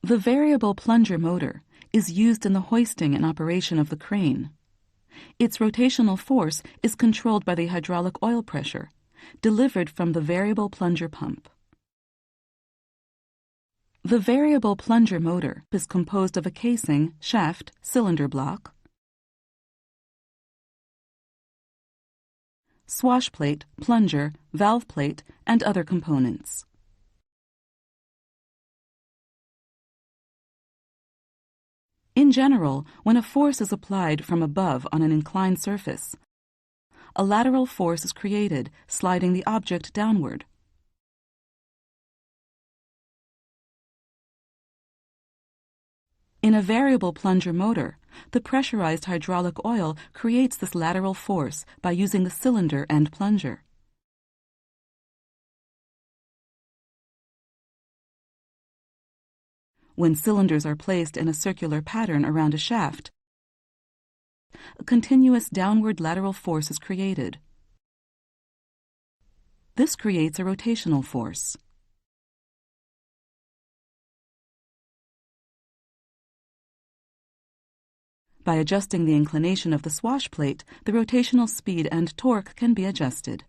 The variable plunger motor is used in the hoisting and operation of the crane. Its rotational force is controlled by the hydraulic oil pressure, delivered from the variable plunger pump. The variable plunger motor is composed of a casing, shaft, cylinder block, swash plate, plunger, valve plate, and other components. In general, when a force is applied from above on an inclined surface, a lateral force is created, sliding the object downward. In a variable plunger motor, the pressurized hydraulic oil creates this lateral force by using the cylinder and plunger. When cylinders are placed in a circular pattern around a shaft, a continuous downward lateral force is created. This creates a rotational force. By adjusting the inclination of the swash plate, the rotational speed and torque can be adjusted.